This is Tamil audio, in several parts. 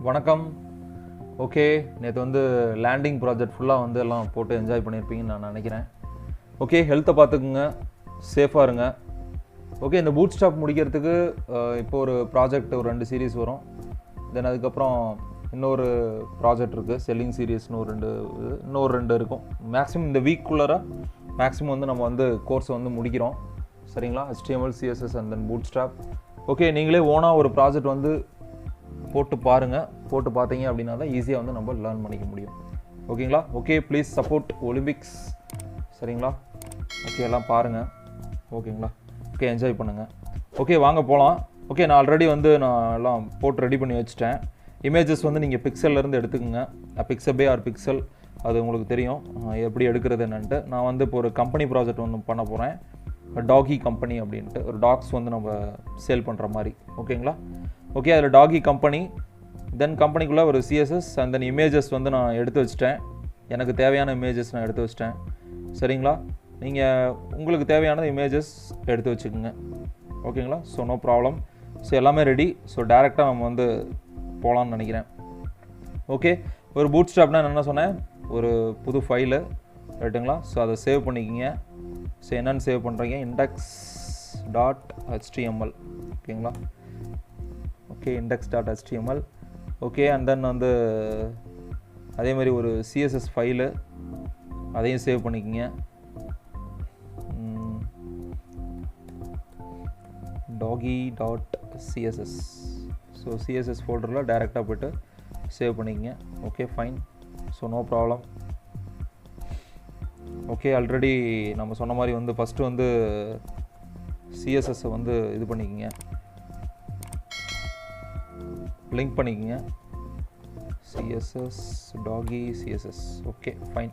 வணக்கம். ஓகே, நேற்று வந்து லேண்டிங் ப்ராஜெக்ட் ஃபுல்லாக வந்து எல்லாம் போட்டு என்ஜாய் பண்ணியிருப்பீங்கன்னு நான் நினைக்கிறேன். ஓகே, ஹெல்த்தை பார்த்துக்குங்க, சேஃபாக இருங்க. ஓகே, இந்த பூட் ஸ்டாப் முடிக்கிறதுக்கு இப்போ ஒரு ப்ராஜெக்ட் ஒரு 2 சீரீஸ் வரும். தென் அதுக்கப்புறம் இன்னொரு ப்ராஜெக்ட் இருக்குது, செல்லிங் சீரீஸ்னு இன்னொரு 2 இருக்கும். மேக்ஸிமம் இந்த வீக்குள்ளார மேக்ஸிமம் வந்து நம்ம வந்து கோர்ஸை வந்து முடிக்கிறோம். சரிங்களா? HTML, CSS and then boot stop. Okay, நீங்களே ஓனாக ஒரு ப்ராஜெக்ட் வந்து போட்டு பாருங்கள். போட்டு பார்த்தீங்க அப்படின்னா தான் ஈஸியாக வந்து நம்ம லேர்ன் பண்ணிக்க முடியும். ஓகேங்களா? Okay, please support Olympics. சரிங்களா? ஓகே, எல்லாம் பாருங்கள். ஓகேங்களா? ஓகே, என்ஜாய் பண்ணுங்கள். ஓகே, வாங்க போகலாம். ஓகே, நான் ஆல்ரெடி வந்து நான் எல்லாம் போட்டு ரெடி பண்ணி வச்சுட்டேன். இமேஜஸ் வந்து நீங்கள் பிக்சல்லேருந்து எடுத்துக்கோங்க. பிக்சபே ஆர் பிக்சல், அது உங்களுக்கு தெரியும் எப்படி எடுக்கிறது என்னன்ட்டு. நான் வந்து இப்போ ஒரு கம்பெனி ப்ராஜெக்ட் ஒன்று பண்ண போகிறேன், டாகி கம்பெனி அப்படின்ட்டு. ஒரு டாக்ஸ் வந்து நம்ம சேல் பண்ணுற மாதிரி. ஓகேங்களா? ஓகே, அதில் டாகி கம்பெனி, தென் கம்பெனிக்குள்ளே ஒரு CSS அண்ட் தென் இமேஜஸ் வந்து நான் எடுத்து வச்சிட்டேன். எனக்கு தேவையான இமேஜஸ் நான் எடுத்து வச்சிட்டேன். சரிங்களா? நீங்கள் உங்களுக்கு தேவையான இமேஜஸ் எடுத்து வச்சுக்கோங்க. ஓகேங்களா? So no problem. ஸோ எல்லாமே ரெடி. ஸோ டேரெக்டாக நம்ம வந்து போகலான்னு நினைக்கிறேன். ஓகே, ஒரு பூட் ஸ்டாப்னா என்ன சொன்னேன், ஒரு புது ஃபைலு ரைட்டுங்களா? ஸோ அதை சேவ் பண்ணிக்கிங்க. ஸோ என்னென்னு சேவ் பண்ணுறீங்க, index.html. ஓகேங்களா? Okay, index.html. Okay, and then வந்து அதே மாதிரி ஒரு CSS ஃபைலு, அதையும் சேவ் பண்ணிக்கிங்க. doggy.css. ஸோ CSS ஃபோல்டரில் டைரெக்டாக போய்ட்டு சேவ் பண்ணிக்கிங்க. Okay, fine. So no problem. Okay, already நம்ம சொன்ன மாதிரி வந்து ஃபஸ்ட்டு வந்து CSSஐ வந்து இது பண்ணிக்கிங்க, லிங்க் பண்ணிக்கோங்க. CSS டாகி CSS. Okay, fine.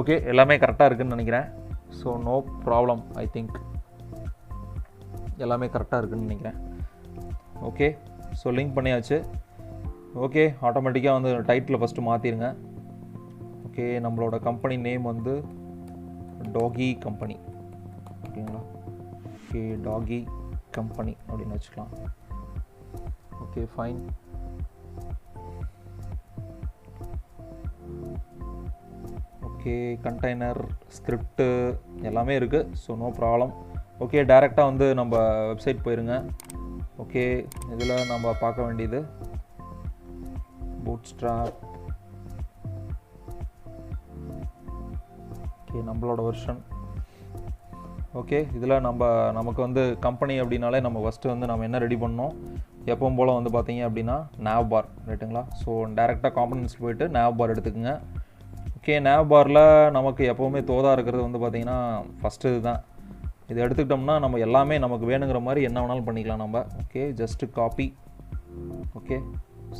ஓகே, எல்லாமே கரெக்டாக இருக்குதுன்னு நினைக்கிறேன். So no problem. I think எல்லாமே கரெக்டாக இருக்குதுன்னு நினைக்கிறேன். ஓகே, ஸோ லிங்க் பண்ணியாச்சு. ஓகே, ஆட்டோமேட்டிக்காக வந்து டைட்டில் ஃபஸ்ட்டு மாற்றிடுங்க. ஓகே, நம்மளோட கம்பெனி நேம் வந்து டாகி கம்பெனி. ஓகேங்களா? ஓகே, டாகி கம்பெனி அப்படின்னு வச்சுக்கலாம். Okay, fine. Okay, container script எல்லாமே இருக்குது. So no problem. ஓகே, டைரெக்டாக வந்து நம்ம வெப்சைட் போயிருங்க. ஓகே, இதில் நம்ம பார்க்க வேண்டியது பூட்ஸ்ட்ராப். ஓகே, நம்மளோட வெர்ஷன். ஓகே, இதில் நமக்கு வந்து கம்பெனி அப்படின்னாலே நம்ம ஃபஸ்ட்டு வந்து நம்ம என்ன ரெடி பண்ணோம், எப்பவும் போல் வந்து பார்த்தீங்க அப்படின்னா nav bar ரைட்டுங்களா? ஸோ டேரெக்டாக காம்பனன்ட்ஸ் போய்ட்டு nav bar எடுத்துக்கோங்க. ஓகே, nav barல நமக்கு எப்போவுமே தோதாக இருக்கிறது வந்து பார்த்திங்கன்னா ஃபஸ்ட்டு இது தான். இது எடுத்துக்கிட்டோம்னா நம்ம எல்லாமே நமக்கு வேணுங்கிற மாதிரி என்ன வேணாலும் பண்ணிக்கலாம் நம்ம. Okay, just copy. Okay,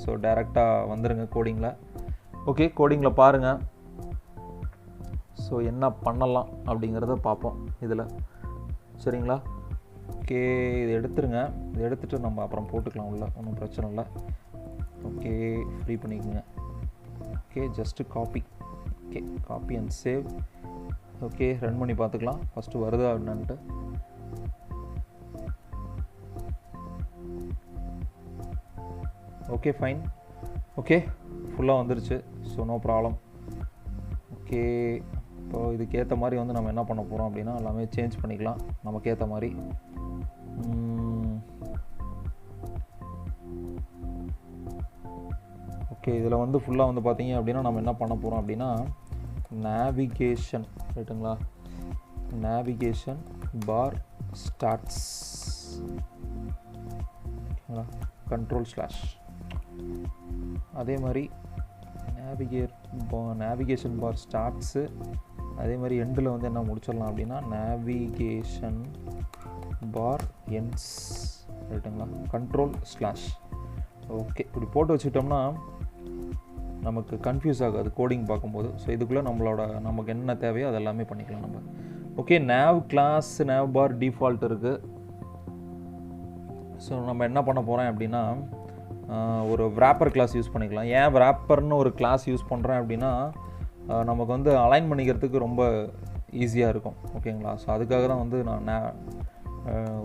so டேரெக்டாக வந்துடுங்க கோடிங்கில். ஓகே, கோடிங்கில் பாருங்கள். ஸோ என்ன பண்ணலாம் அப்படிங்கிறத பார்ப்போம் இதில். சரிங்களா? ஓகே, இது எடுத்துருங்க. இது எடுத்துகிட்டு நம்ம அப்புறம் போட்டுக்கலாம் உள்ள, ஒன்றும் பிரச்சனை இல்லை. ஓகே, ஃப்ரீ பண்ணிக்கோங்க. Okay, just copy. Okay, copy and save. Okay, run பண்ணி பார்த்துக்கலாம் ஃபஸ்ட்டு வருதா என்னன்ட்டு. Okay, fine. ஓகே, ஃபுல்லாக வந்துருச்சு. So no problem. ஓகே, இப்போது இதுக்கேற்ற மாதிரி வந்து நம்ம என்ன பண்ண போகிறோம் அப்படின்னா எல்லாமே சேஞ்ச் பண்ணிக்கலாம் நமக்கு ஏற்ற மாதிரி. ஓகே, இதில் வந்து ஃபுல்லாக வந்து பார்த்தீங்க அப்படின்னா நம்ம என்ன பண்ண போகிறோம் அப்படின்னா நேவிகேஷன் ரைட்டுங்களா? Navigation bar starts. ஓகேங்களா? கண்ட்ரோல்/. அதே மாதிரி நேவிகேஷன் பார் ஸ்டார்ட்ஸு. அதே மாதிரி எண்டில் வந்து என்ன முடிச்சிடலாம் அப்படின்னா நேவிகேஷன் பார் எண்ட்ஸ் ரைட்டுங்களா? கண்ட்ரோல்/. ஓகே, இப்படி போட்டு வச்சுக்கிட்டோம்னா நமக்கு கன்ஃபியூஸ் ஆகாது கோடிங் பார்க்கும்போது. ஸோ இதுக்குள்ளே நமக்கு என்ன தேவையோ அது எல்லாமே பண்ணிக்கலாம் நம்ம. Okay, nav class nav bar default இருக்குது. ஸோ நம்ம என்ன பண்ண போகிறேன் அப்படின்னா ஒரு wrapper கிளாஸ் யூஸ் பண்ணிக்கலாம். ஏன் wrapperன்னு ஒரு கிளாஸ் யூஸ் பண்ணுறேன் அப்படின்னா நமக்கு வந்து அலைன் பண்ணிக்கிறதுக்கு ரொம்ப ஈஸியாக இருக்கும். ஓகேங்களா? ஸோ அதுக்காக தான் வந்து நான்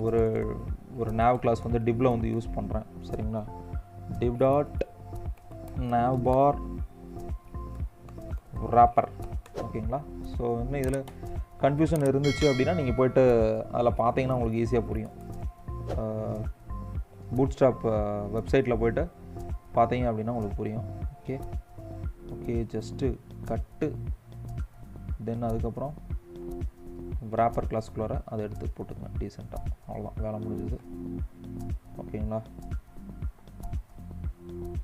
ஒரு nav கிளாஸ் வந்து divல வந்து யூஸ் பண்ணுறேன். சரிங்களா? div dot navbar wrapper. ஓகேங்களா? ஸோ இன்னும் இதில் கன்ஃபியூஷன் இருந்துச்சு அப்படின்னா நீங்கள் போய்ட்டு அதில் பார்த்தீங்கன்னா உங்களுக்கு ஈஸியாக புரியும். பூட்ஸ்ட்ராப் வெப்சைட்டில் போய்ட்டு பார்த்தீங்க அப்படின்னா உங்களுக்கு புரியும். ஓகே ஓகே, ஜஸ்ட்டு கட்டு, தென் அதுக்கப்புறம் wrapper கிளாஸ்க்குள்ளார அதை எடுத்து போட்டுக்கங்க டீசெண்டாக. அவ்வளோதான், வேலை முடிஞ்சுது. ஓகேங்களா?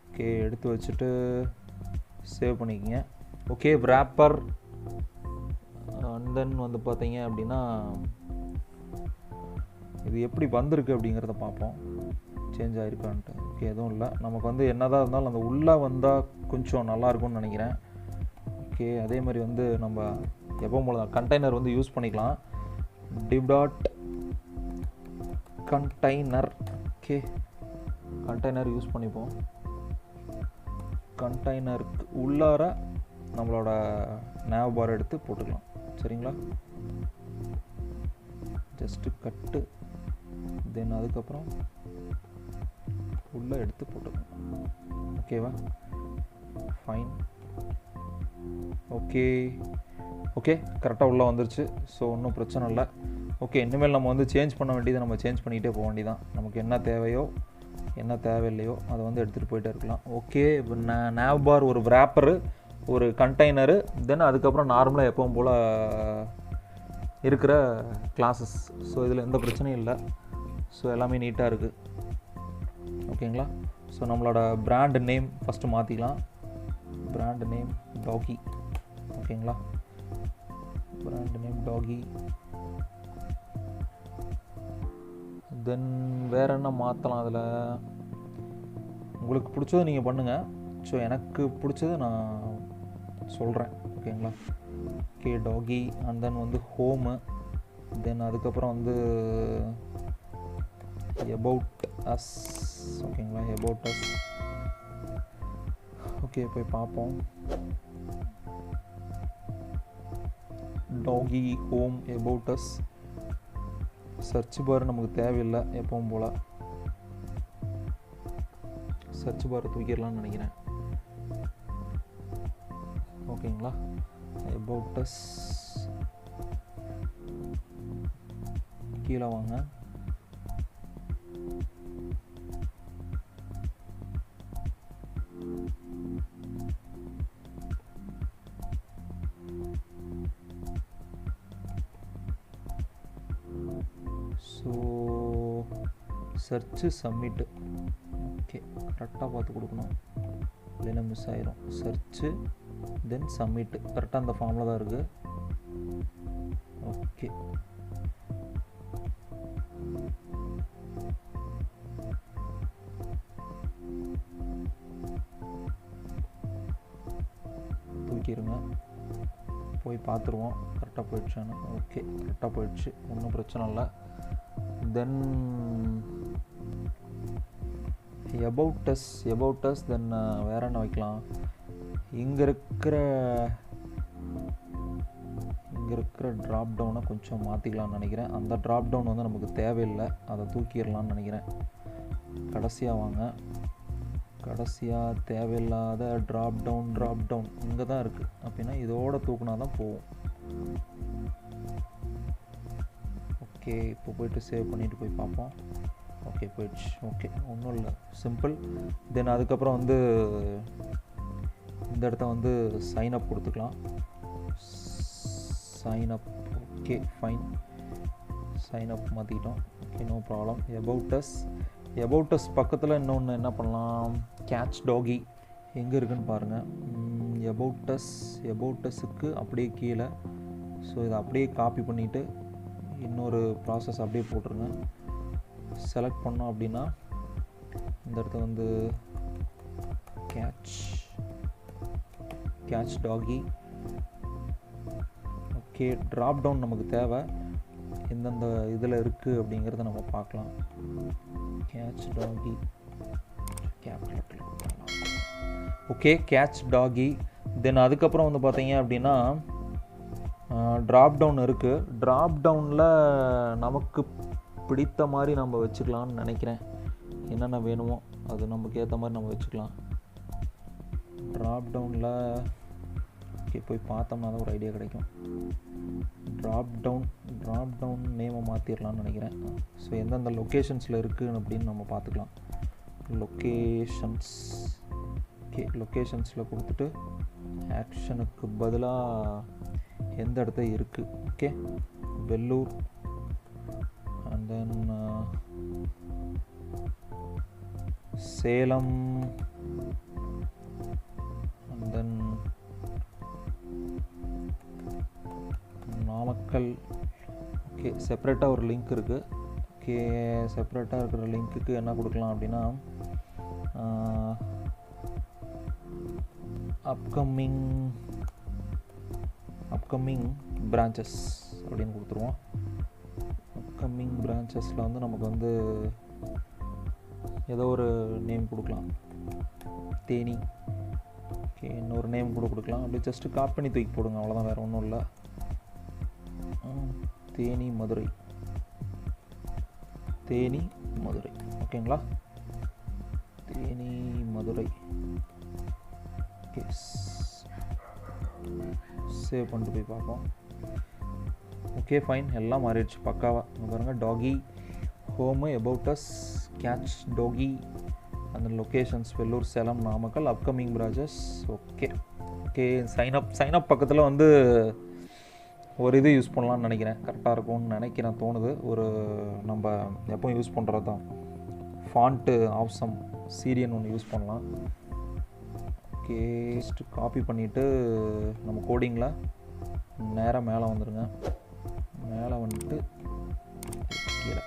ஓகே, எடுத்து வச்சுட்டு சேவ் பண்ணிக்கோங்க. ஓகே, wrapper அண்ட் தென் வந்து பார்த்தீங்க அப்படின்னா இது எப்படி வந்திருக்கு அப்படிங்கிறத பார்ப்போம், சேஞ்ச் ஆகிருக்கான்ட்டு. ஓகே, எதுவும் இல்லை. நமக்கு வந்து என்னதான் இருந்தாலும் அந்த உள்ளே வந்தால் கொஞ்சம் நல்லாயிருக்கும்னு நினைக்கிறேன். ஓகே, அதே மாதிரி வந்து நம்ம எப்போ போல தான் கண்டெய்னர் வந்து யூஸ் பண்ணிக்கலாம். div.container. ஓகே, கண்டெய்னர் யூஸ் பண்ணிப்போம். கண்டெய்னருக்கு உள்ளார நம்மளோட nav bar எடுத்து போட்டுக்கலாம். சரிங்களா? ஜஸ்ட்டு கட்டு, தென் அதுக்கப்புறம் உள்ளே எடுத்து போட்டுக்கலாம். ஓகேவா? ஃபைன். ஓகே ஓகே, கரெக்டாக உள்ளே வந்துருச்சு. ஸோ ஒன்றும் பிரச்சனை இல்லை. ஓகே, இனிமேல் நம்ம வந்து சேஞ்ச் பண்ண வேண்டியதை நம்ம சேஞ்ச் பண்ணிகிட்டே போக வேண்டியதான். நமக்கு என்ன தேவையோ என்ன தேவையில்லையோ அதை வந்து எடுத்துகிட்டு போயிட்டே இருக்கலாம். ஓகே, இப்போ nav bar ஒரு wrapper, ஒரு கண்டெய்னரு, தென் அதுக்கப்புறம் நார்மலாக எப்பவும் போல் இருக்கிற கிளாஸஸ். ஸோ இதில் எந்த பிரச்சனையும் இல்லை. ஸோ எல்லாமே நீட்டாக இருக்குது. ஓகேங்களா? ஸோ நம்மளோட பிராண்ட் நேம் ஃபஸ்ட்டு மாற்றிக்கலாம். பிராண்ட் நேம் டாகி. ஓகேங்களா? பிராண்ட் நேம் டாகி. தென் வேறு என்ன மாற்றலாம்? அதில் உங்களுக்கு பிடிச்சது நீங்கள் பண்ணுங்கள். ஸோ எனக்கு பிடிச்சது நான் சொல்கிறேன். ஓகேங்களா? ஓகே, டாகி அண்ட் தென் வந்து ஹோமு, தென் அதுக்கப்புறம் வந்து about us. ஓகேங்களா? about us. ஓகே, போய் பார்ப்போம். டாகி, home, about us. Search bar நமக்கு தேவையில்லை. எப்பவும் போல் சர்ச் பார் தூக்கிடலான்னு நினைக்கிறேன். ஓகேங்களா? about us கீழே வாங்க. So church submit. ஓகே, கரெக்டாக பார்த்து கொடுக்கணும், இல்லைன்னா மிஸ் ஆயிரும். சர்ச்சு தென் சப்மிட்டு கரெக்டாக அந்த ஃபார்மில் தான் இருக்குது. ஓகே, தூக்கிடுங்க, போய் பார்த்துருவோம் கரெக்டாக போயிடுச்சான்னு. ஓகே, கரெக்டாக போயிடுச்சு, ஒன்றும் பிரச்சனை இல்லை. தென் about us தென் வேறு என்ன வைக்கலாம்? இங்கே இருக்கிற ட்ராப் டவுனை கொஞ்சம் மாற்றிக்கலாம்னு நினைக்கிறேன். அந்த ட்ராப் டவுன் வந்து நமக்கு தேவையில்லை, அதை தூக்கிடலான்னு நினைக்கிறேன். கடைசியாக வாங்க. கடைசியாக தேவையில்லாத ட்ராப் டவுன் இங்கே தான் இருக்குது. அப்படின்னா இதோட தூக்குனா தான் போகும். ஓகே, இப்போ போய்ட்டு சேவ் பண்ணிவிட்டு போய் பார்ப்போம். ஓகே, போயிடுச்சு. ஓகே, ஒன்றும் இல்லை, சிம்பிள். தென் அதுக்கப்புறம் வந்து இந்த இடத்த வந்து சைன் அப் கொடுத்துக்கலாம். Sign up. Okay, fine, sign up மாற்றிக்கிட்டோம். Okay, no problem. about us பக்கத்தில் இன்னொன்று என்ன பண்ணலாம்? கேட்ச் டாகி எங்கே இருக்குதுன்னு பாருங்கள். about usக்கு அப்படியே கீழே. ஸோ இதை அப்படியே காப்பி பண்ணிவிட்டு இன்னொரு ப்ராசஸ் அப்படியே போட்டுருங்க. செலக்ட் பண்ணோம் அப்படின்னா இந்த இடத்த வந்து கேட்ச் டாகி. ஓகே, ட்ராப் டவுன் நமக்கு தேவை, எந்தெந்த இதில் இருக்குது அப்படிங்கிறத நம்ம பார்க்கலாம். கேட்ச் டாகி கேப்லெட்டில். ஓகே, கேட்ச் டாகி. தென் அதுக்கப்புறம் வந்து பார்த்தீங்க அப்படின்னா ட்ராப் டவுன் இருக்குது. ட்ராப் டவுனில் நமக்கு பிடித்த மாதிரி நம்ம வச்சுக்கலான்னு நினைக்கிறேன். என்னென்ன வேணுமோ அது நமக்கு ஏற்ற மாதிரி நம்ம வச்சுக்கலாம். ட்ராப் டவுனில் ஓகே போய் பார்த்தோம்னா தான் ஒரு ஐடியா கிடைக்கும். ட்ராப் டவுன் நேமை மாற்றிடலான்னு நினைக்கிறேன். ஸோ எந்தெந்த லொக்கேஷன்ஸில் இருக்குது அப்படின்னு நம்ம பார்த்துக்கலாம். லொக்கேஷன்ஸ் ஓகே லொக்கேஷன்ஸில் கொடுத்துட்டு ஆக்ஷனுக்கு பதிலாக எந்த இடத்துல இருக்குது okay Vellore and then Salem and then Namakkal. Okay செப்பரேட்டாக ஒரு லிங்க் இருக்குது. ஓகே செப்பரேட்டாக இருக்கிற லிங்க்குக்கு என்ன கொடுக்கலாம் அப்படின்னா அப்கமிங் பிரான்ச்சஸ் அப்படின்னு கொடுத்துருவோம். அப்கமிங் பிரான்ச்சஸில் வந்து நமக்கு வந்து ஏதோ ஒரு நேம் கொடுக்கலாம். தேனி ஓகே இன்னொரு நேம் கூட கொடுக்கலாம். அப்படியே ஜஸ்ட்டு காப்பி பண்ணி தூக்கி போடுங்க, அவ்வளோதான், வேறு ஒன்றும் இல்லை. தேனி மதுரை ஓகேங்களா. தேனி மதுரை ஓகே சேவ் பண்ணிட்டு போய் பார்ப்போம். ஓகே ஃபைன், எல்லாம் மாறிடுச்சு பக்காவாக. இங்கே பாருங்கள், டாகி ஹோமு அபவுட் அஸ் கேட்ச் டாகி அந்த locations Vellore Salem Namakkal upcoming branches. Okay sign-up பக்கத்தில் வந்து ஒரு இது யூஸ் பண்ணலான்னு நினைக்கிறேன், கரெக்டாக இருக்கும்னு நினைக்கிறேன், தோணுது. ஒரு நம்ம எப்போ யூஸ் பண்ணுறது தான் ஃபாண்ட்டு ஆப்சம் சீரியன் ஒன்று யூஸ் பண்ணலாம். ஓகே ஜஸ்ட்டு காப்பி பண்ணிவிட்டு நம்ம கோடிங்கில் நேராக மேலே வந்துடுங்க. மேலே வந்துட்டு கீழே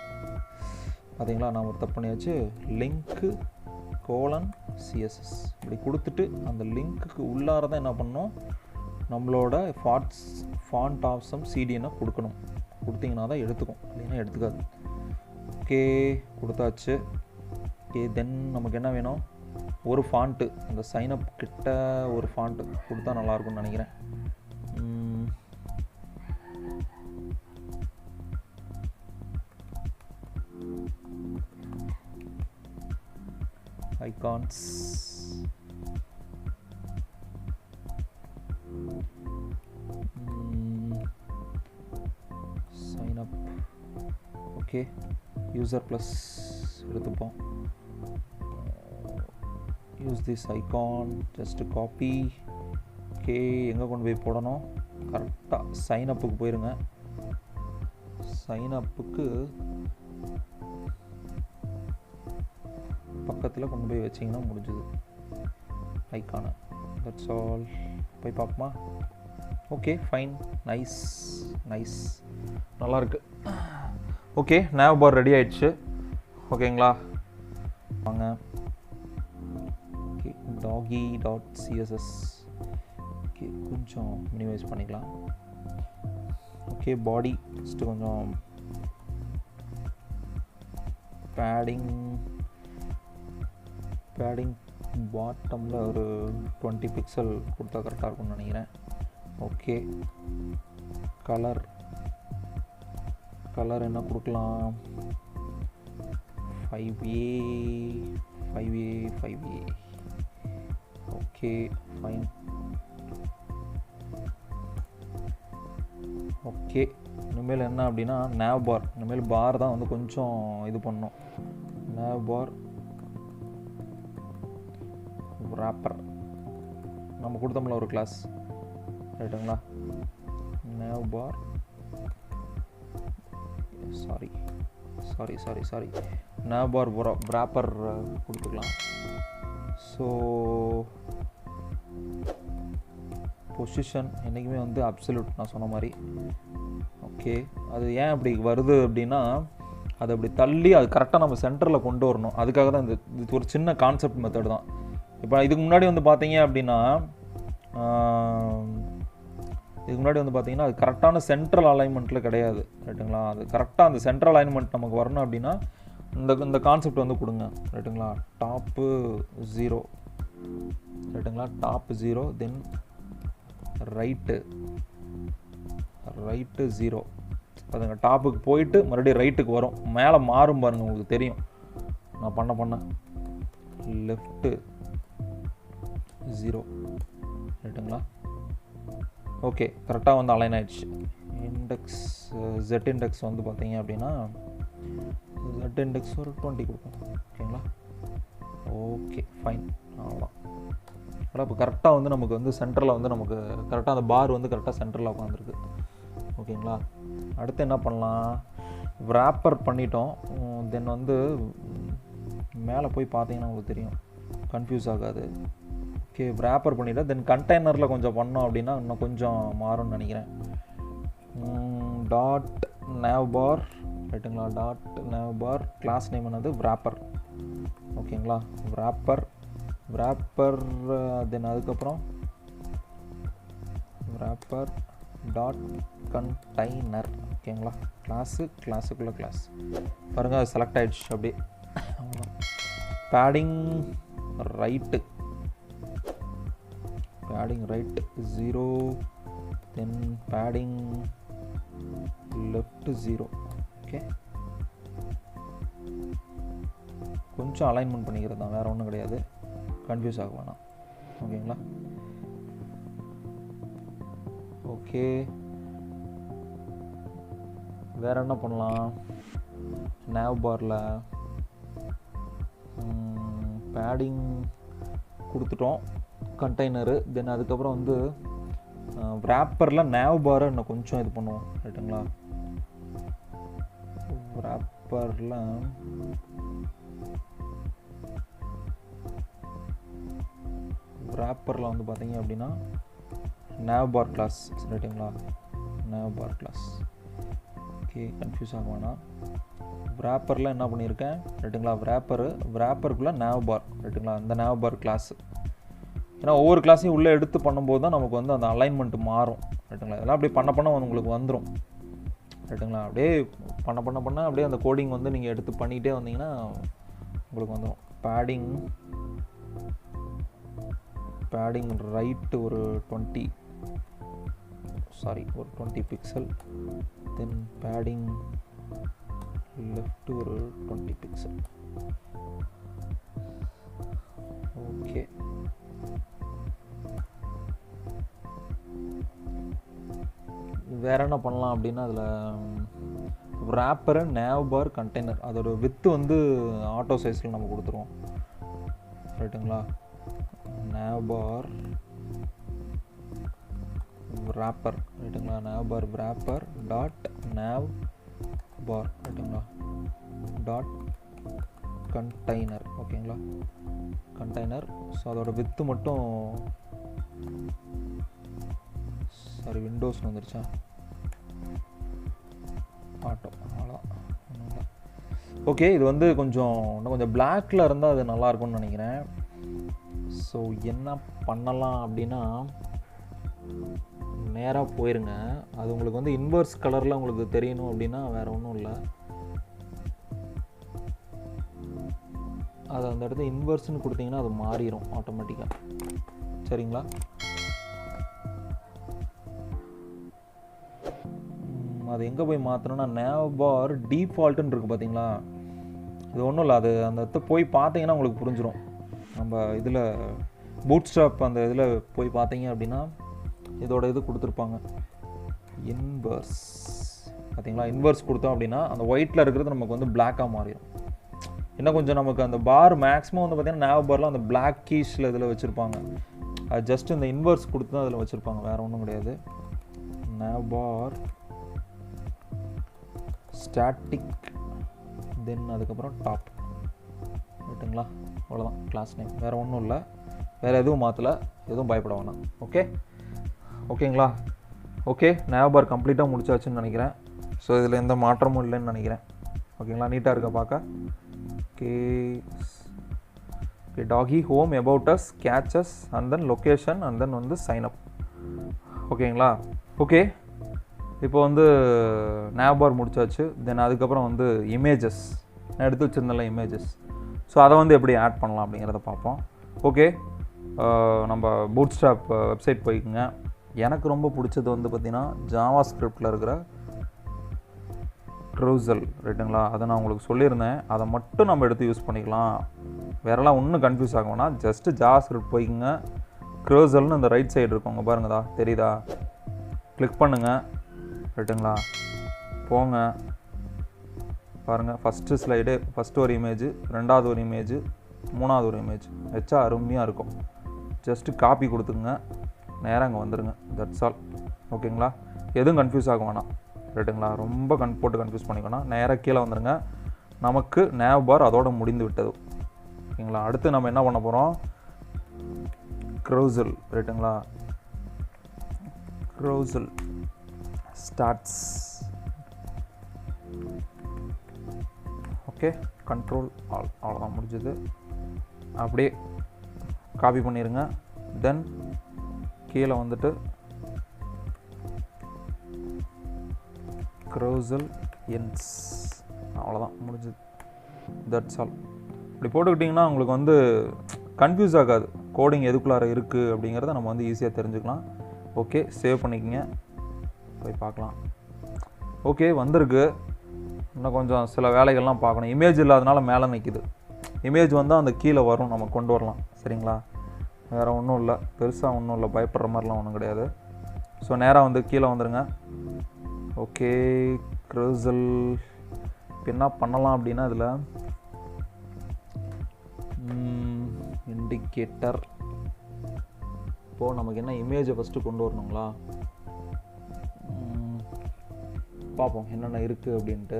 பார்த்தீங்களா, நான் ஒரு தப்பு பண்ணியாச்சு. லிங்க்கு :CSS இப்படி கொடுத்துட்டு அந்த லிங்க்குக்கு உள்ளார தான் என்ன பண்ணோம், நம்மளோட ஃபாண்ட் ஆப்ஷன் CDN கொடுக்கணும். கொடுத்தீங்கன்னா தான் எடுத்துக்கும், இல்லைன்னா எடுத்துக்காது. ஓகே கொடுத்தாச்சு. ஓகே தென் நமக்கு என்ன வேணும், ஒரு ஃபாண்ட்டு அந்த சைனப் கிட்ட ஒரு ஃபாண்ட்டு கொடுத்தா நல்லாயிருக்கும்னு நினைக்கிறேன். Icons sign up okay user plus எடுத்துப்போம். Use this icon just copy. Okay எங்கே கொண்டு போய் போடணும், கரெக்டாக சைனப்புக்கு போயிருங்க. சைனப்புக்கு பக்கத்தில் கொண்டு போய் வச்சிங்கன்னா முடிஞ்சுது ஐகானை. That's all. போய் பார்ப்போமா. ஓகே ஃபைன், நைஸ் நல்லாயிருக்கு. ஓகே nav bar ரெடி ஆயிடுச்சு. ஓகேங்களா வாங்க. ஓகே doggy.css ஓகே கொஞ்சம் மினிமைஸ் பண்ணிக்கலாம். ஓகே பாடி ஃபஸ்ட்டு கொஞ்சம் பேடிங் பாட்டமில் ஒரு 20 பிக்சல் கொடுத்தா கரெக்டாக இருக்கும்னு நினைக்கிறேன். ஓகே கலர் என்ன கொடுக்கலாம், 5A. Okay fine. ஓகே இனிமேல் என்ன அப்படின்னா nav bar, இனிமேல் பார் தான் வந்து கொஞ்சம் இது பண்ணோம். nav bar wrapper நம்ம கொடுத்தோம்ல ஒரு கிளாஸ், ரைட்டுங்களா. nav bar sorry nav bar wrapper கொடுத்துக்கலாம். ஸோ பொசிஷன் என்றைக்குமே வந்து அப்சல்யூட், நான் சொன்ன மாதிரி. ஓகே அது ஏன் அப்படி வருது அப்படின்னா, அது அப்படி தள்ளி அது கரெக்டாக நம்ம சென்டரில் கொண்டு வரணும். அதுக்காக தான் இது ஒரு சின்ன கான்செப்ட் மெத்தட் தான். இப்போ இதுக்கு முன்னாடி வந்து பார்த்தீங்க அப்படின்னா அது கரெக்டான சென்ட்ரல் அலைன்மெண்ட்டில் கிடையாது, ரைட்டுங்களா. அது கரெக்டாக அந்த சென்ட்ரல் அலைன்மெண்ட் நமக்கு வரணும் அப்படின்னா இந்த கான்செப்ட் வந்து கொடுங்க, ரைட்டுங்களா. டாப்பு 0, ரைட்டுங்களா. டாப் 0 தென் ரைட்டு 0. அதுங்க டாப்புக்கு போயிட்டு மறுபடியும் ரைட்டுக்கு வரும், மேலே மாறும் பாருங்கள், உங்களுக்கு தெரியும். நான் பண்ண லெஃப்ட்டு 0 ரைட்டுங்களா. ஓகே, கரெக்டாக வந்து அலைன் ஆயிடுச்சு. இண்டெக்ஸ் Z இண்டெக்ஸ் வந்து பார்த்தீங்க அப்படின்னா Z இண்டெக்ஸ் ஒரு 20 கொடுக்கும். ஓகேங்களா. ஓகே ஃபைன், அவ்வளோதான். ஆனால் இப்போ கரெக்டாக வந்து நமக்கு வந்து சென்டரில் வந்து நமக்கு கரெக்டாக அந்த பார் வந்து கரெக்டாக சென்டரில் உட்காந்துருக்கு. ஓகேங்களா. அடுத்து என்ன பண்ணலாம், wrapper பண்ணிட்டோம். தென் வந்து மேலே போய் பார்த்தீங்கன்னா உங்களுக்கு தெரியும், கன்ஃபியூஸ் ஆகாது. ஓகே, wrapper பண்ணிவிட்டேன். தென் கண்டெய்னரில் கொஞ்சம் பண்ணோம் அப்படின்னா இன்னும் கொஞ்சம் மாறும்னு நினைக்கிறேன். டாட் navbar ரைட்டுங்களா. டாட் navbar கிளாஸ் நேம் என்னது, wrapper. ஓகேங்களா. wrapper தென் அதுக்கப்புறம் wrapper டாட் கண்டெய்னர். ஓகேங்களா. கிளாஸுக்குள்ளே கிளாஸ் பாருங்கள், அது செலக்ட் ஆகிடுச்சு அப்படியே. பேடிங் ரைட்டு 0, தென் பேடிங் லெஃப்ட் 0. ஓகே, கொஞ்சம் அலைன்மெண்ட் பண்ணிக்கிறது தான், வேறு ஒன்றும் கிடையாது, கன்ஃபியூஸ் ஆக வேணாம். ஓகேங்களா. ஓகே, வேறு என்ன பண்ணலாம், navbarல பேடிங் கொடுத்துட்டோம், கண்டெய்னரு. தென் அதுக்கப்புறம் வந்து wrapperல navbar இன்னும் கொஞ்சம் இது பண்ணுவோம் ரைட்டுங்களா. wrapperல வந்து பார்த்தீங்க அப்படின்னா navbar கிளாஸ் ரைட்டுங்களா. navbar class. ஓகே, கன்ஃபியூஸ் ஆக வேணாம். wrapperல என்ன பண்ணியிருக்கேன் ரைட்டுங்களா, wrapperக்குள்ளே navbar ரைட்டுங்களா. அந்த navbar கிளாஸ், ஏன்னா ஒவ்வொரு கிளாஸையும் உள்ளே எடுத்து பண்ணும்போது தான் நமக்கு வந்து அந்த அலைன்மெண்ட் மாறும் ரைட்டுங்களா. இதெல்லாம் அப்படியே பண்ண உங்களுக்கு வந்துடும் ரைட்டுங்களா. அப்படியே பண்ண அப்படியே அந்த கோடிங் வந்து நீங்கள் எடுத்து பண்ணிகிட்டே வந்தீங்கன்னா உங்களுக்கு வந்துடும். பேடிங் ரைட்டு ஒரு 20 பிக்சல். தென் பேடிங் லெஃப்ட் ஒரு 20 பிக்சல். ஓகே, வேறு என்ன பண்ணலாம் அப்படின்னா, அதில் wrapper navbar கண்டெய்னர் அதோட வித்து வந்து ஆட்டோ சைஸில் நம்ம கொடுத்துருவோம் ரைட்டுங்களா. navbar wrapper ரைட்டுங்களா. navbar wrapper டாட் navbar ரைட்டுங்களா. Dot container. ஓகேங்களா. கண்டெய்னர். ஸோ அதோட வித்து மட்டும் விண்டோஸ் வந்துருச்சா, ஆட்டோ, அவ்வளோதான். ஓகே, இது வந்து இன்னும் கொஞ்சம் பிளாக்ல இருந்தால் அது நல்லாயிருக்கும்னு நினைக்கிறேன். ஸோ என்ன பண்ணலாம் அப்படின்னா, நேராக போயிருங்க. அது உங்களுக்கு வந்து இன்வர்ஸ் கலரில் உங்களுக்கு தெரியணும் அப்படின்னா வேறு ஒன்றும் இல்லை, அது அந்த இடத்துல இன்வர்ஸ்ன்னு கொடுத்தீங்கன்னா அது மாறிடும் ஆட்டோமேட்டிக்காக. சரிங்களா. அது எங்கே போய் மாற்றணும்னா, navbar டிஃபால்ட்டுன்னு இருக்குது பார்த்தீங்களா. இது ஒன்றும் இல்லை, அது அந்த இடத்த போய் பார்த்தீங்கன்னா உங்களுக்கு புரிஞ்சிடும். நம்ம இதில் பூட்ஸ்ட்ராப் அந்த இதில் போய் பார்த்தீங்க அப்படின்னா இதோட இது கொடுத்துருப்பாங்க, இன்வர்ஸ். பார்த்தீங்களா, இன்வர்ஸ் கொடுத்தோம் அப்படின்னா அந்த ஒயிட்டில் இருக்கிறது நமக்கு வந்து பிளாக்காக மாறிடும். இன்னும் கொஞ்சம் நமக்கு அந்த பார் மேக்ஸிமம் வந்து பார்த்தீங்கன்னா navbarல அந்த பிளாக் கீஸில் இதில் வச்சுருப்பாங்க. அது ஜஸ்ட் இந்த இன்வர்ஸ் கொடுத்து தான் அதில் வச்சுருப்பாங்க, வேறு ஒன்றும் கிடையாது. navbar ஸ்டாட்டிக் தென் அதுக்கப்புறம் டாப் ரைட்டுங்களா. அவ்வளோதான் கிளாஸ் நேம், வேறு ஒன்றும் இல்லை, வேறு எதுவும் மாற்றலை, எதுவும் பயப்பட வேணாம். ஓகேங்களா. ஓகே, navbar கம்ப்ளீட்டாக முடிச்சாச்சுன்னு நினைக்கிறேன். ஸோ இதில் எந்த மாற்றமும் இல்லைன்னு நினைக்கிறேன். ஓகேங்களா, நீட்டாக இருக்க பார்க்க. ஓகே, டாகி home about us catches and then location and then வந்து சைன் அப். ஓகேங்களா. ஓகே, இப்போ வந்து navbar முடிச்சாச்சு. தென் அதுக்கப்புறம் வந்து இமேஜஸ், நான் எடுத்து வச்சுருந்தேன்ல இமேஜஸ், ஸோ அதை வந்து எப்படி ஆட் பண்ணலாம் அப்படிங்கிறத பார்ப்போம். ஓகே, நம்ம பூட்ஸ்ட்ராப் வெப்சைட் போய்க்குங்க. எனக்கு ரொம்ப பிடிச்சது வந்து பார்த்திங்கன்னா ஜாவா ஸ்கிரிப்டில் இருக்கிற ட்ரூசல் ரைட்டுங்களா. அதை நான் உங்களுக்கு சொல்லியிருந்தேன், அதை மட்டும் நம்ம எடுத்து யூஸ் பண்ணிக்கலாம். வேறெல்லாம் ஒன்றும் கன்ஃபியூஸ் ஆகும்னா ஜஸ்ட்டு ஜாவா ஸ்கிரிப்ட் போய்க்குங்க. க்ரோசல்னு இந்த ரைட் சைடு இருக்குங்க பாருங்கதா, தெரியுதா? கிளிக் பண்ணுங்கள், ரைட்டுங்களா? போங்க பாருங்கள், ஃபஸ்ட்டு ஸ்லைடு, ஃபஸ்ட்டு ஒரு இமேஜ், ரெண்டாவது ஒரு இமேஜ், மூணாவது ஒரு இமேஜ் வச்சா அருமையாக இருக்கும். ஜஸ்ட்டு காப்பி கொடுத்துக்குங்க, நேராக அங்கே வந்துடுங்க. That's all. ஓகேங்களா? எதுவும் கன்ஃபியூஸ் ஆக வேணாம், ரைட்டுங்களா? ரொம்ப போட்டு கன்ஃபியூஸ் பண்ணிக்கணும். நேராக கீழே வந்துடுங்க. நமக்கு நேவ் பார் அதோட முடிந்து விட்டது. ஓகேங்களா? அடுத்து நம்ம என்ன பண்ண போகிறோம்? க்ரோசல், ரைட்டுங்களா? க்ரோசல் ஸ்டார்ட்ஸ். ஓகே, கண்ட்ரோல் ஆல், அவ்வளோதான், முடிஞ்சது. அப்படியே காப்பி பண்ணிடுங்க. தென் கீழே வந்துட்டு க்ரோசல் என்ஸ், அவ்வளோதான், முடிஞ்சது. That's all. இப்படி போட்டுக்கிட்டிங்கன்னா உங்களுக்கு வந்து கன்ஃபியூஸ் ஆகாது, கோடிங் எதுக்குள்ளார இருக்குது அப்படிங்கிறத நம்ம வந்து ஈஸியாக தெரிஞ்சுக்கலாம். ஓகே, சேவ் பண்ணிக்கங்க, போய் பார்க்கலாம். ஓகே, வந்திருக்கு. இன்னும் கொஞ்சம் சில வேலைகள்லாம் பார்க்கணும். இமேஜ் இல்லாதனால மேலே நிற்கிது. இமேஜ் வந்தால் அந்த கீழே வரும், நம்ம கொண்டு வரலாம். சரிங்களா? வேறு ஒன்றும் இல்லை, பெருசாக ஒன்றும் இல்லை, பயப்படுற மாதிரிலாம் ஒன்றும் கிடையாது. ஸோ நேராக வந்து கீழே வந்துடுங்க. ஓகே, க்ரோசல் இப்போ என்ன பண்ணலாம் அப்படின்னா, இதில் இண்டிகேட்டர், இப்போது நமக்கு என்ன இமேஜை ஃபஸ்ட்டு கொண்டு வரணுங்களா? பார்ப்போம் என்னென்ன இருக்குது அப்படின்ட்டு.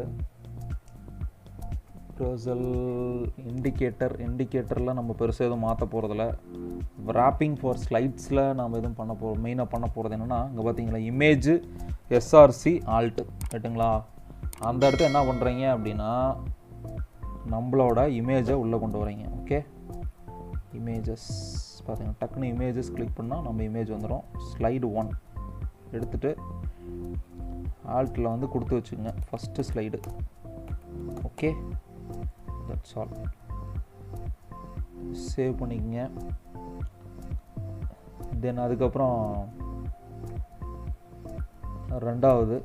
க்ரோசல் இண்டிகேட்டரில் நம்ம பெருசாக எதுவும் மாற்ற போகிறதில்ல. ராப்பிங் ஃபார் ஸ்லைட்ஸில் நம்ம எதுவும் பண்ண போகிறோம். மெயினாக பண்ண போகிறது என்னென்னா, இங்கே பார்த்தீங்களா இமேஜு எஸ்ஆர்சி ஆல்ட்டு, ரைட்டுங்களா? அந்த இடத்த என்ன பண்ணுறீங்க அப்படின்னா, நம்மளோட இமேஜை உள்ளே கொண்டு வரீங்க. ஓகே, இமேஜஸ் பார்த்தீங்கன்னா டக்குன்னு இமேஜஸ் கிளிக் பண்ணால் நம்ம இமேஜ் வந்துடும். ஸ்லைடு 1 எடுத்துகிட்டு ஆல்ட்டில் வந்து கொடுத்து வச்சுக்கோங்க, first slide. Okay, that's all. Save பண்ணிக்கங்க. தென் அதுக்கப்புறம் ரெண்டாவது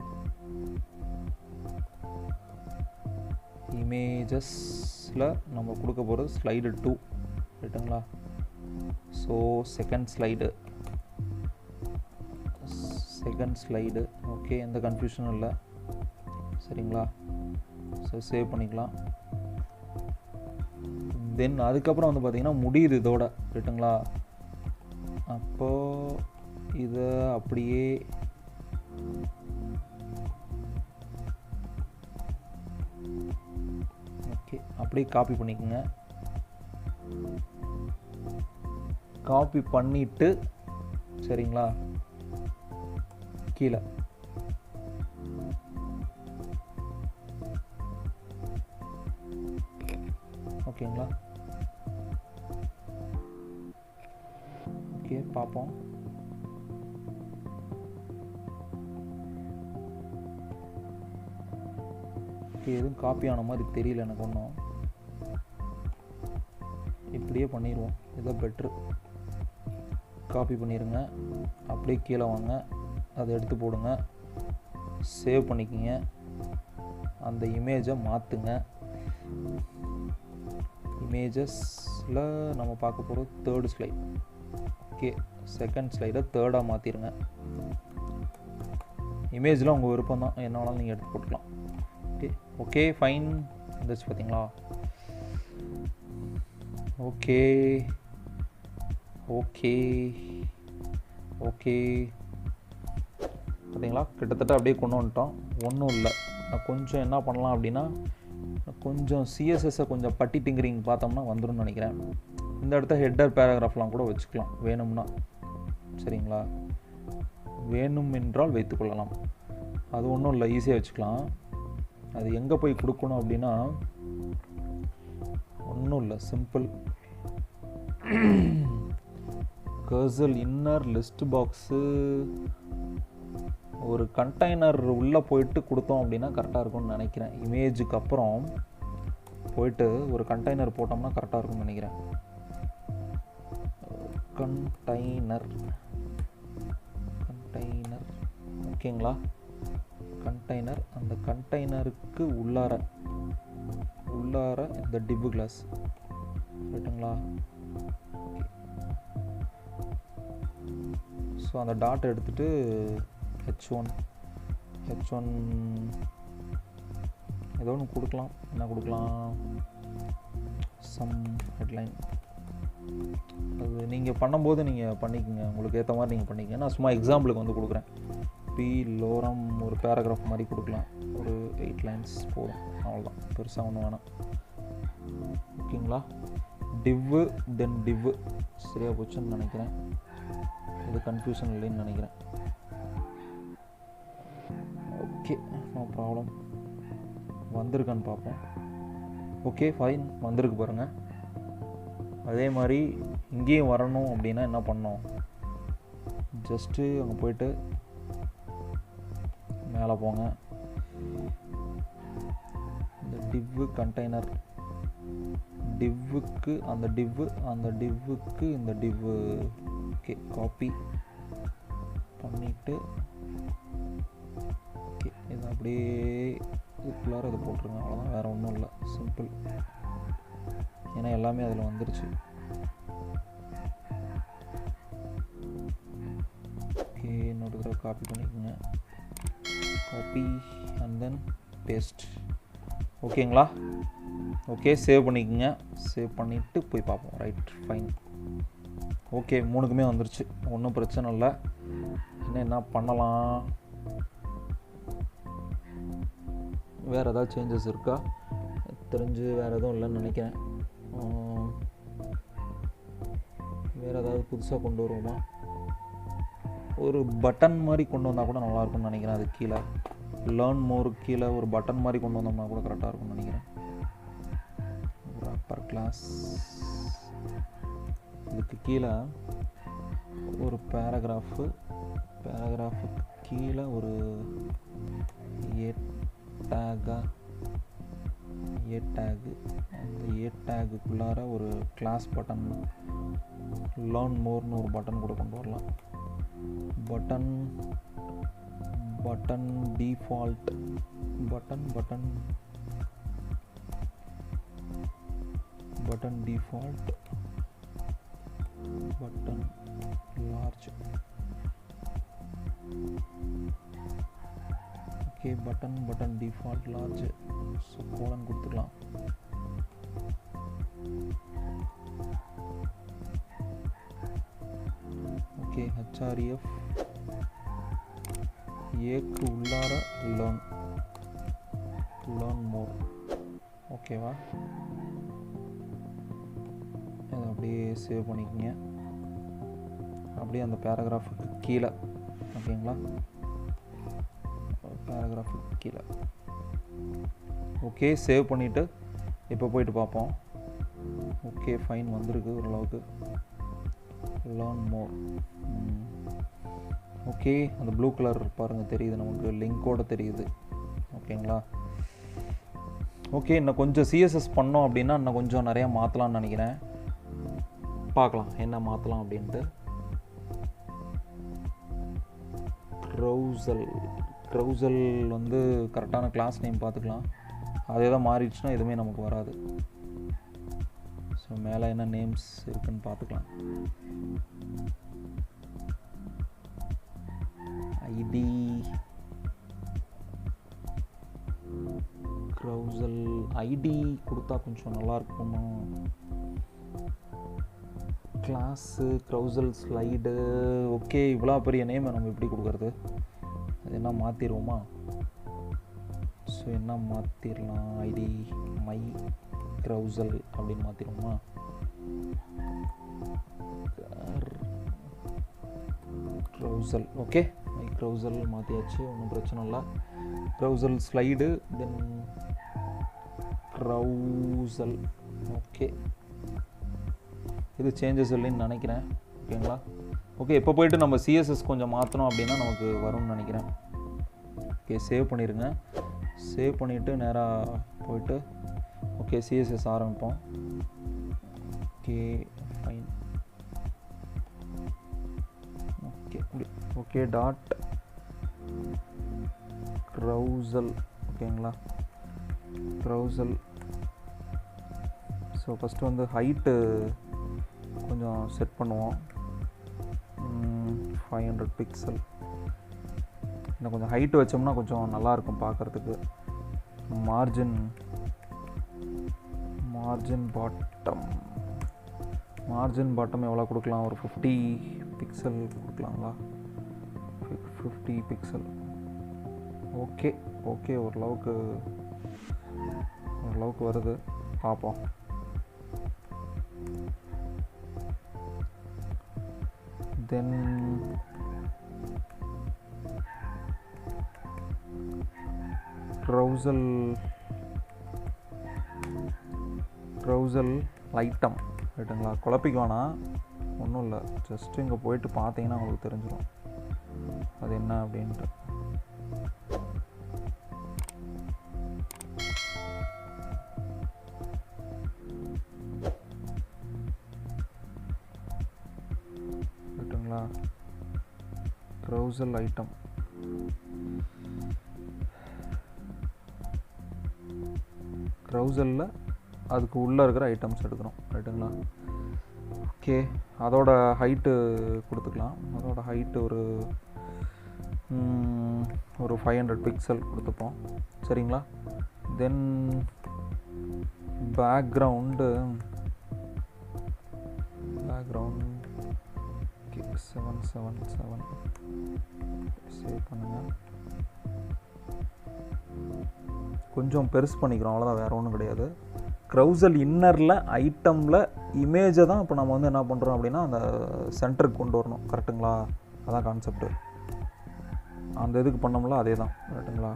இமேஜஸில் நம்ம கொடுக்க போகிறது ஸ்லைடு 2, ரைட்டுங்களா? So second slide. ஓகே, எந்த கன்ஃபியூஷனும் இல்லை, சரிங்களா? ஸோ சேவ் பண்ணிக்கலாம். தென் அதுக்கப்புறம் வந்து பார்த்திங்கன்னா முடியுது இதோட, ரைட்டுங்களா? அப்போது இதை அப்படியே ஓகே அப்படியே காப்பி பண்ணிக்கோங்க. காப்பி பண்ணிவிட்டு, சரிங்களா, கீழே ஓகேங்களா? ஓகே, பார்ப்போம். ஓகே, எதுவும் காப்பி ஆன மாதிரி தெரியல எனக்கு ஒன்றும். இப்படியே பண்ணிடுவோம், இதான் பெட்ரு. காப்பி பண்ணிடுங்க, அப்படியே கீழே வாங்க, அதை எடுத்து போடுங்க, சேவ் பண்ணிக்கோங்க. அந்த இமேஜை மாற்றுங்க. இமேஜஸில் நம்ம பார்க்க போகிறது தேர்டு ஸ்லைட். ஓகே, செகண்ட் ஸ்லைடை தேர்டாக மாற்றிடுங்க. இமேஜில் உங்கள் விருப்பம் தான், என்ன வேணாலும் நீங்கள் எடுத்து போட்டுக்கலாம். Okay, okay fine. வந்துச்சு பார்த்தீங்களா? ஓகே ஓகே ஓகே பார்த்தீங்களா? கிட்டத்தட்ட அப்படியே கொண்டு வந்துட்டோம். ஒன்றும் இல்லை, நான் கொஞ்சம் என்ன பண்ணலாம் அப்படின்னா, கொஞ்சம் சிஎஸ்எஸ்ஸை கொஞ்சம் பட்டி டிங்கரிங் பார்த்தோம்னா வந்துடும் நினைக்கிறேன். இந்த இடத்த ஹெட்டர் பேராகிராஃப்லாம் கூட வச்சுக்கலாம் வேணும்னா, சரிங்களா? வேணும் என்றால் வைத்துக்கொள்ளலாம், அது ஒன்றும் இல்லை, ஈஸியாக வச்சுக்கலாம். அது எங்கே போய் கொடுக்கணும் அப்படின்னா, ஒன்றும் இல்லை, simple. Cursor inner list box ஒரு கண்டெய்னர் உள்ளே போயிட்டு கொடுத்தோம் அப்படின்னா கரெக்டாக இருக்கும்னு நினைக்கிறேன். இமேஜுக்கு அப்புறம் போயிட்டு ஒரு கண்டெய்னர் போட்டோம்னா கரெக்டாக இருக்கும்னு நினைக்கிறேன். கண்டெய்னர் ஓகேங்களா? கண்டெய்னர், அந்த கண்டெய்னருக்கு உள்ளார இந்த டிப்பு கிளாஸ், ரைட்டுங்களா? ஸோ அந்த டாட் எடுத்துகிட்டு h1 ஏதோ ஒன்று கொடுக்கலாம். என்ன கொடுக்கலாம்? Some headline. அது நீங்கள் பண்ணும்போது நீங்கள் பண்ணிக்கோங்க, உங்களுக்கு ஏற்ற மாதிரி நீங்கள் பண்ணிக்கங்க. நான் சும்மா எக்ஸாம்பிளுக்கு வந்து கொடுக்குறேன். பி லோரம் ஒரு பேராகிராஃப் மாதிரி கொடுக்கலாம். ஒரு 8 லைன்ஸ் போதும், அவ்வளோதான், பெருசாக ஒன்றும் வேணாம். ஓகேங்களா? டிவ்வு தென் டிவ்வு சரியாக போச்சுன்னு நினைக்கிறேன். இது கன்ஃபியூஷன் இல்லைன்னு நினைக்கிறேன். Okay, no problem. வந்திருக்கான்னு பார்ப்போம். ஓகே ஃபைன், வந்திருக்கு பாருங்கள். அதே மாதிரி இங்கேயும் வரணும் அப்படின்னா என்ன பண்ணோம்? ஜஸ்ட்டு அங்கே போயிட்டு மேலே போங்க. இந்த டிவ்வு கண்டெய்னர் டிவ்வுக்கு அந்த டிவ்வுக்கு இந்த டிவ்வு. ஓகே, காப்பி பண்ணிவிட்டு ஓகே, இது அப்படியே இதுக்குள்ளார இதை போட்டுருங்க. அவ்வளோதான், வேறு ஒன்றும் இல்லை, சிம்பிள். ஏன்னா எல்லாமே அதில் வந்துருச்சு. ஓகே, இன்னொரு தடவை காப்பி பண்ணிக்கோங்க. Copy and then paste. ஓகேங்களா? ஓகே, சேவ் பண்ணிக்கோங்க. சேவ் பண்ணிவிட்டு போய் பார்ப்போம். Right, fine. ஓகே, 3க்குமே வந்துருச்சு, ஒன்றும் பிரச்சனை இல்லை. இன்னும் என்ன பண்ணலாம்? வேறு ஏதாவது சேஞ்சஸ் இருக்கா? தெரிஞ்சு வேறு எதுவும் இல்லைன்னு நினைக்கிறேன். வேறு ஏதாவது புதுசாக கொண்டு வருவோமா? ஒரு பட்டன் மாதிரி கொண்டு வந்தால் கூட நல்லாயிருக்கும்னு நினைக்கிறேன். அது கீழே லேர்ன் மோர் கீழே ஒரு பட்டன் மாதிரி கொண்டு வந்தோம்னா கூட கரெக்டாக இருக்கும்னு நினைக்கிறேன். ஒரு அப்பர் கிளாஸ், இதுக்கு கீழே ஒரு பேராகிராஃபுக்கு கீழே ஒரு ஏ டேகு. அந்த ஏ டேகுக்குள்ளார ஒரு கிளாஸ் பட்டன், லேர்ன் மோர்னு ஒரு பட்டன் கூட கொண்டு வரலாம். Button default button large. Okay, button default large. So colon கொடுத்துக்கலாம். ஓகே, HREF ஏக்கு உள்ளார லேர்ன் மோர். ஓகேவா? அதை அப்படியே சேவ் பண்ணிக்கோங்க. அப்படியே அந்த பேராகிராஃபுக்கு கீழே. ஓகேங்களா? பேராகிராஃபுக்கு கீழே. ஓகே, சேவ் பண்ணிவிட்டு இப்போ போயிட்டு பார்ப்போம். ஓகே ஃபைன், வந்திருக்கு ஓரளவுக்கு. Learn more. ஓகே, அந்த ப்ளூ கலர் பாருங்கள் தெரியுது, நமக்கு லிங்கோடு தெரியுது. ஓகேங்களா? ஓகே, இன்னும் கொஞ்சம் சிஎஸ்எஸ் பண்ணோம் அப்படின்னா இன்னும் கொஞ்சம் நிறையா மாற்றலாம்னு நினைக்கிறேன். பார்க்கலாம் என்ன மாற்றலாம் அப்படின்ட்டு. க்ரௌசல் வந்து கரெக்டான கிளாஸ் நேம் பார்த்துக்கலாம். அதே தான் மாறிடுச்சுன்னா எதுவுமே நமக்கு வராது. ஸோ மேலே என்ன நேம்ஸ் இருக்குன்னு பார்த்துக்கலாம். ஐடி க்ரௌசல் ஐடி கொடுத்தா கொஞ்சம் நல்லாயிருக்குமா? Class க்ரௌசல் slide. ஓகே, இவ்வளோ பெரிய நேமை நம்ம எப்படி கொடுக்குறது? அது என்ன மாற்றிடுவோமா? ஸோ என்ன மாற்றிடலாம்? ஐடி மை க்ரௌசல் அப்படின்னு மாற்றிடுவோமா? க்ரௌசல். ஓகே, மை க்ரௌசல் மாற்றியாச்சு, ஒன்றும் பிரச்சனை இல்லை. க்ரௌசல் ஸ்லைடு தென் க்ரௌசல். ஓகே, இது சேஞ்சஸ் இல்லைன்னு நினைக்கிறேன். ஓகேங்களா? ஓகே, இப்போ போய்ட்டு நம்ம சிஎஸ்எஸ் கொஞ்சம் மாற்றணும் அப்படின்னா நமக்கு வரும்னு நினைக்கிறேன். ஓகே, சேவ் பண்ணிடுங்க. சேவ் பண்ணிவிட்டு நேராக போயிட்டு ஓகே சிஎஸ்எஸ் ஆரம்பிப்போம். Okay fine. Okay dot carousel. ஓகேங்களா? க்ரௌசல். ஸோ ஃபஸ்ட்டு வந்து ஹைட்டு கொஞ்சம் செட் பண்ணுவோம். 500 பிக்சல். இன்னும் கொஞ்சம் ஹைட்டு வச்சோம்னா கொஞ்சம் நல்லாயிருக்கும் பார்க்குறதுக்கு. மார்ஜின் பாட்டம் எவ்வளோ கொடுக்கலாம்? ஒரு 50 பிக்சல் கொடுக்கலாங்களா? 50 பிக்சல். ஓகே ஓரளவுக்கு வருது, பார்ப்போம். தென் ட்ரௌசல் ஐட்டம் ரைட்டுங்களா? குழப்பிக்கு வேணாம், ஒன்றும் இல்லை. ஜஸ்ட்டு இங்கே போயிட்டு பார்த்தீங்கன்னா உங்களுக்கு தெரிஞ்சிடும் அது என்ன அப்படின்ட்டு. ரைட்டுங்களா? ட்ரௌசல் ஐட்டம். ட்ரௌசரில் அதுக்கு உள்ளே இருக்கிற ஐட்டம்ஸ் எடுக்கிறோம் ரைட்டுங்களா? ஓகே, அதோட ஹைட்டு கொடுத்துக்கலாம். அதோட ஹைட்டு ஒரு 500 பிக்சல் கொடுத்துப்போம் சரிங்களா? தென் பேக்ரவுண்டு 777 சேவ் பண்ணுங்கள். கொஞ்சம் பெருசு பண்ணிக்கிறோம், அவ்வளோதான், வேறு ஒன்றும் கிடையாது. க்ரௌசல் இன்னரில் ஐட்டமில் இமேஜை தான் இப்போ நம்ம வந்து என்ன பண்ணுறோம் அப்படின்னா அந்த சென்டருக்கு கொண்டு வரணும் கரெக்டுங்களா? அதான் கான்செப்ட்டு. அந்த இதுக்கு பண்ணோம்ல அதே தான் கரெக்டுங்களா?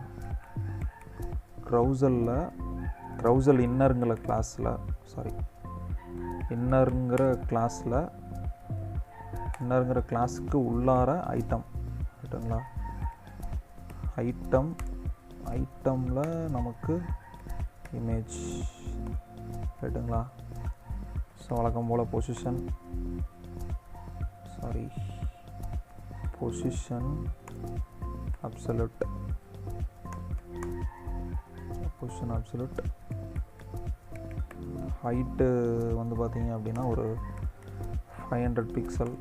க்ரௌசல் இன்னருங்கிற கிளாஸுக்கு உள்ளார ஐட்டம் ரைட்டுங்களா? ஐட்டமில் நமக்கு இமேஜ் ரைட்டுங்களா? ஸோ வழக்கம் போல் பொசிஷன் அப்சல்யூட் ஹைட்டு வந்து பார்த்தீங்க அப்படின்னா ஒரு 500 பிக்சல்.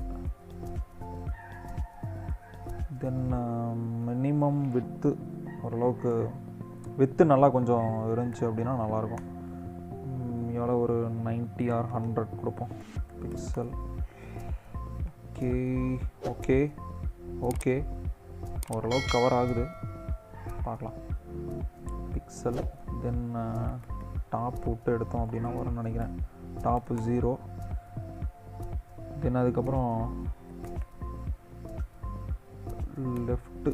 தென் மினிமம் வித்து ஓரளவுக்கு நல்லா கொஞ்சம் இருந்துச்சு அப்படின்னா நல்லாயிருக்கும். எவ்வளோ ஒரு 90 or 100 கொடுப்போம் பிக்சல். ஓகே ஓரளவுக்கு கவர் ஆகுது, பார்க்கலாம் பிக்சல். தென் டாப் விட்டு எடுத்தோம் அப்படின்னா வரும்னு நினைக்கிறேன். டாப்பு 0. தென் அதுக்கப்புறம் லெஃப்ட்டு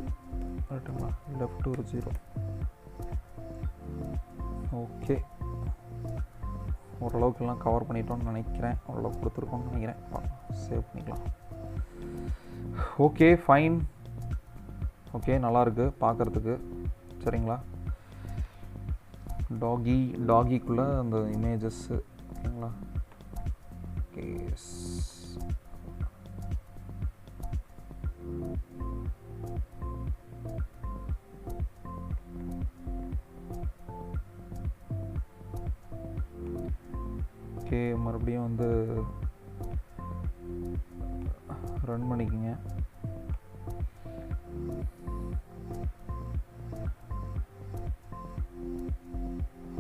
ரைட்டுங்களா? லெஃப்ட்டு ஒரு 0. ஓகே, ஓரளவுக்கு எல்லாம் கவர் பண்ணிட்டோம்னு நினைக்கிறேன். ஓரளவுக்கு கொடுத்துருக்கோம்னு நினைக்கிறேன். சேவ் பண்ணிக்கலாம். Okay fine. ஓகே நல்லாயிருக்கு பார்க்குறதுக்கு சரிங்களா? டாகிக்குள்ளே அந்த இமேஜஸ்ஸு ஓகேங்களா? ஓகே மறுபடியும் வந்து ரன் பண்ணிக்கோங்க.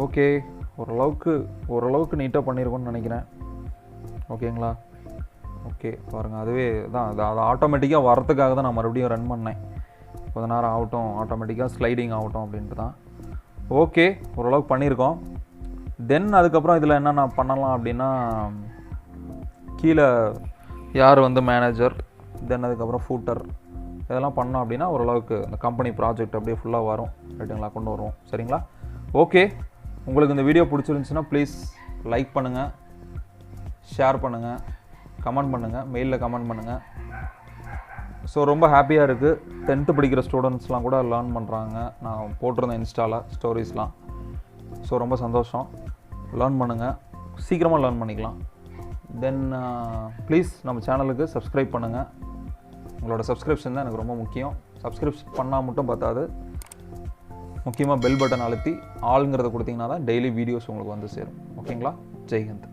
ஓகே ஓரளவுக்கு நீட்டாக பண்ணியிருக்கோன்னு நினைக்கிறேன். ஓகேங்களா? ஓகே பாருங்கள், அதுவே தான் அது ஆட்டோமேட்டிக்காக வரத்துக்காக தான் நான் மறுபடியும் ரன் பண்ணேன். கொஞ்ச நேரம் ஆகட்டும், ஆட்டோமேட்டிக்காக ஸ்லைடிங் ஆகட்டும் அப்படின்ட்டு தான். ஓகே ஓரளவுக்கு பண்ணியிருக்கோம். தென் அதுக்கப்புறம் இதில் என்னென்ன பண்ணலாம் அப்படின்னா, கீழே யார் வந்து மேனேஜர், தென் அதுக்கப்புறம் ஃபூட்டர் இதெல்லாம் பண்ணோம் அப்படின்னா ஓரளவுக்கு இந்த கம்பெனி ப்ராஜெக்ட் அப்படியே ஃபுல்லாக வரும் ரைட்டுங்களா? கொண்டு வருவோம் சரிங்களா? ஓகே, உங்களுக்கு இந்த வீடியோ பிடிச்சிருந்துச்சுன்னா ப்ளீஸ் லைக் பண்ணுங்கள், ஷேர் பண்ணுங்கள், கமெண்ட் பண்ணுங்கள், மெயிலில் கமெண்ட் பண்ணுங்கள். ஸோ ரொம்ப ஹாப்பியாக இருக்குது. 10th படிக்கிற ஸ்டூடெண்ட்ஸ்லாம் கூட லேர்ன் பண்ணுறாங்க. நான் போட்டிருந்தேன் இன்ஸ்டாவில் ஸ்டோரிஸ்லாம். ஸோ ரொம்ப சந்தோஷம். லேர்ன் பண்ணுங்கள், சீக்கிரமாக லேர்ன் பண்ணிக்கலாம். தென் ப்ளீஸ் நம்ம சேனலுக்கு சப்ஸ்கிரைப் பண்ணுங்கள். உங்களோட சப்ஸ்கிரிப்ஷன் தான் எனக்கு ரொம்ப முக்கியம். சப்ஸ்கிரிப்ஷன் பண்ணால் மட்டும் பார்த்தாது, முக்கியமாக பெல் பட்டன் அழுத்தி ஆளுங்கிறத கொடுத்தீங்கன்னா தான் டெய்லி வீடியோஸ் உங்களுக்கு வந்து சேரும். ஓகேங்களா? ஜெய்ஹிந்த்.